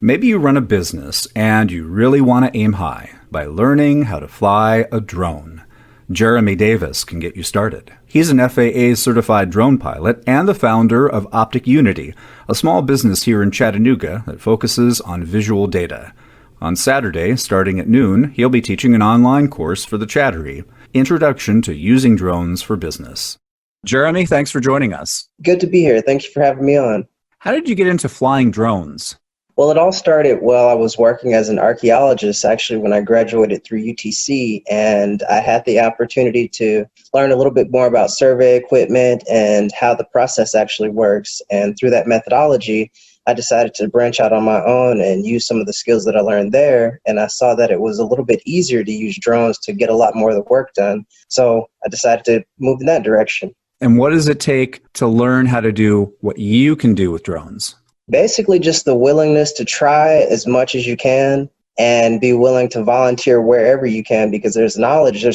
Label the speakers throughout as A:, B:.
A: Maybe you run a business and you really want to aim high by learning how to fly a drone. Jeremy Davis can get you started. He's an FAA certified drone pilot and the founder of Optic Unity, a small business here in Chattanooga that focuses on visual data. On Saturday, starting at noon, he'll be teaching an online course for the Chattery, Introduction to Using Drones for Business. Jeremy, thanks for joining us.
B: Good to be here. Thank you for having me on.
A: How did you get into flying drones?
B: Well, it all started while I was working as an archaeologist, actually, when I graduated through UTC, and I had the opportunity to learn a little bit more about survey equipment and how the process actually works. And through that methodology, I decided to branch out on my own and use some of the skills that I learned there. And I saw that it was a little bit easier to use drones to get a lot more of the work done. So I decided to move in that direction.
A: And what does it take to learn how to do what you can do with drones?
B: Basically, just the willingness to try as much as you can and be willing to volunteer wherever you can, because there's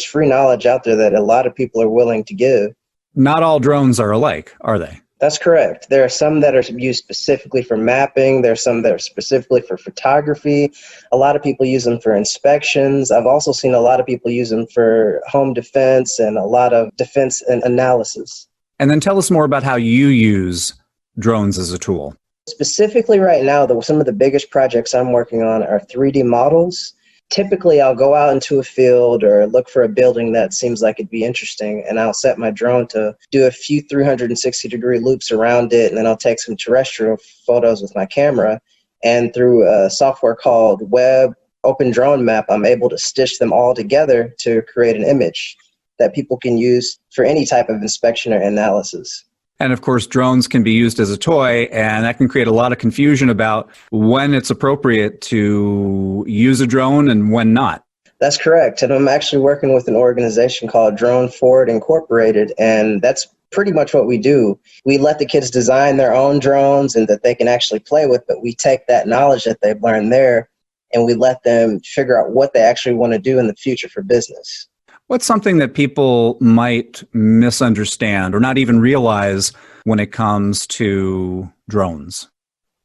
B: free knowledge out there that a lot of people are willing to give.
A: Not all drones are alike, are they?
B: That's correct. There are some that are used specifically for mapping. There are some that are specifically for photography. A lot of people use them for inspections. I've also seen a lot of people use them for home defense and a lot of defense and analysis.
A: And then tell us more about how you use drones as a tool.
B: Specifically right now, some of the biggest projects I'm working on are 3D models. Typically, I'll go out into a field or look for a building that seems like it'd be interesting, and I'll set my drone to do a few 360-degree loops around it, and then I'll take some terrestrial photos with my camera. And through a software called Web Open Drone Map, I'm able to stitch them all together to create an image that people can use for any type of inspection or analysis.
A: And of course, drones can be used as a toy, and that can create a lot of confusion about when it's appropriate to use a drone and when not.
B: That's correct. And I'm actually working with an organization called Drone Forward Incorporated, and that's pretty much what we do. We let the kids design their own drones and that they can actually play with, but we take that knowledge that they've learned there and we let them figure out what they actually want to do in the future for business.
A: What's something that people might misunderstand or not even realize when it comes to drones?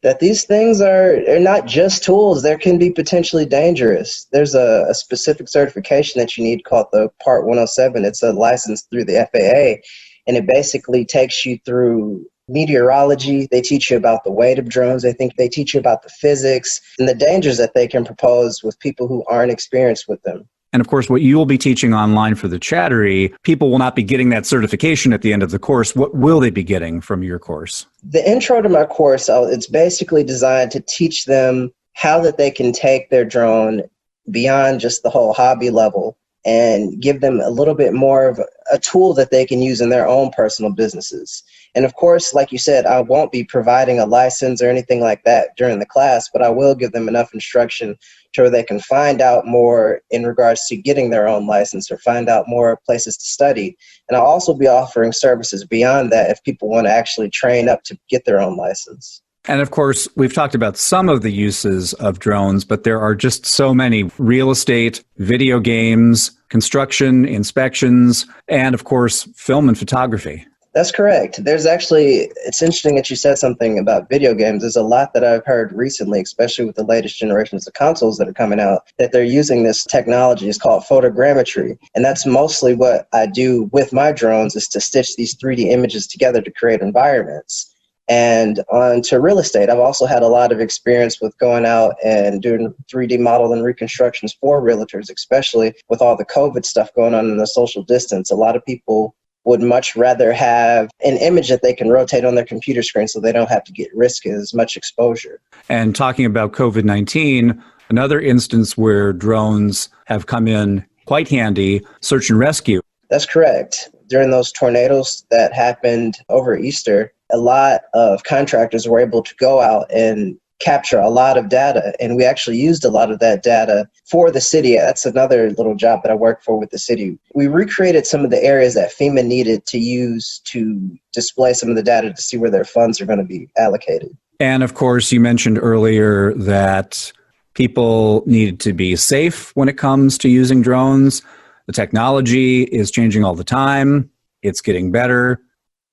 B: That these things are not just tools. They can be potentially dangerous. There's a specific certification that you need called the Part 107. It's a license through the FAA, and it basically takes you through meteorology. They teach you about the weight of drones. They teach you about the physics and the dangers that they can propose with people who aren't experienced with them.
A: And of course, what you will be teaching online for the Chattery, people will not be getting that certification at the end of the course. What will they be getting from your course?
B: The intro to my course, it's basically designed to teach them how that they can take their drone beyond just the whole hobby level and give them a little bit more of a tool that they can use in their own personal businesses. And of course, like you said, I won't be providing a license or anything like that during the class, but I will give them enough instruction to where they can find out more in regards to getting their own license or find out more places to study. And I'll also be offering services beyond that if people want to actually train up to get their own license.
A: And of course, we've talked about some of the uses of drones, but there are just so many: real estate, video games, construction, inspections, and of course, film and photography.
B: That's correct. It's interesting that you said something about video games. There's a lot that I've heard recently, especially with the latest generations of consoles that are coming out, that they're using this technology. It's called photogrammetry. And that's mostly what I do with my drones, is to stitch these 3D images together to create environments. And on to real estate, I've also had a lot of experience with going out and doing 3D model and reconstructions for realtors, especially with all the COVID stuff going on in the social distance. A lot of people would much rather have an image that they can rotate on their computer screen so they don't have to get risk as much exposure.
A: And talking about COVID-19, another instance where drones have come in quite handy, search and rescue.
B: That's correct. During those tornadoes that happened over Easter, a lot of contractors were able to go out and capture a lot of data, and we actually used a lot of that data for the city. That's another little job that I work for with the city. We recreated some of the areas that FEMA needed to use to display some of the data to see where their funds are going to be allocated.
A: And of course, you mentioned earlier that people need to be safe when it comes to using drones. The technology is changing all the time. It's getting better.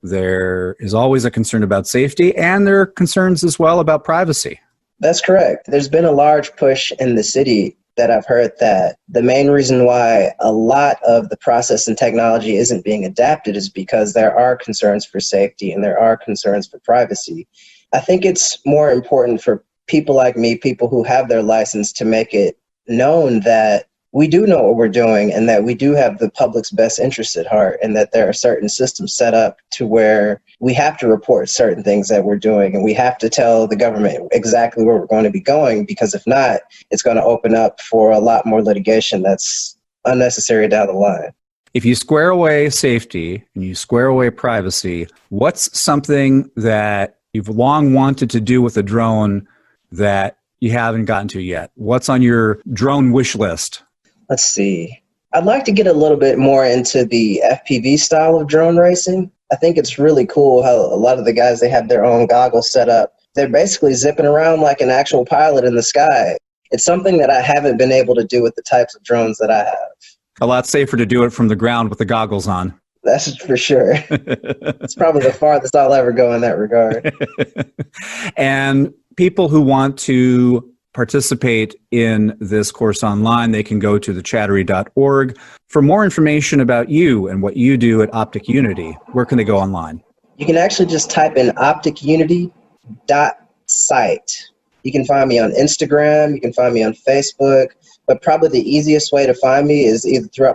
A: There is always a concern about safety, and there are concerns as well about privacy.
B: That's correct. There's been a large push in the city that I've heard that the main reason why a lot of the process and technology isn't being adapted is because there are concerns for safety and there are concerns for privacy. I think it's more important for people like me, people who have their license, to make it known that we do know what we're doing and that we do have the public's best interest at heart, and that there are certain systems set up to where we have to report certain things that we're doing, and we have to tell the government exactly where we're going to be going, because if not, it's going to open up for a lot more litigation that's unnecessary down the line.
A: If you square away safety and you square away privacy, what's something that you've long wanted to do with a drone that you haven't gotten to yet? What's on your drone wish list?
B: Let's see. I'd like to get a little bit more into the FPV style of drone racing. I think it's really cool how a lot of the guys, they have their own goggles set up. They're basically zipping around like an actual pilot in the sky. It's something that I haven't been able to do with the types of drones that I have.
A: A lot safer to do it from the ground with the goggles on.
B: That's for sure. It's probably the farthest I'll ever go in that regard.
A: And people who want to participate in this course online, they can go to thechattery.org. For more information about you and what you do at Optic Unity, where can they go online?
B: You can actually just type in opticunity.site. You can find me on Instagram, you can find me on Facebook, but probably the easiest way to find me is either throughout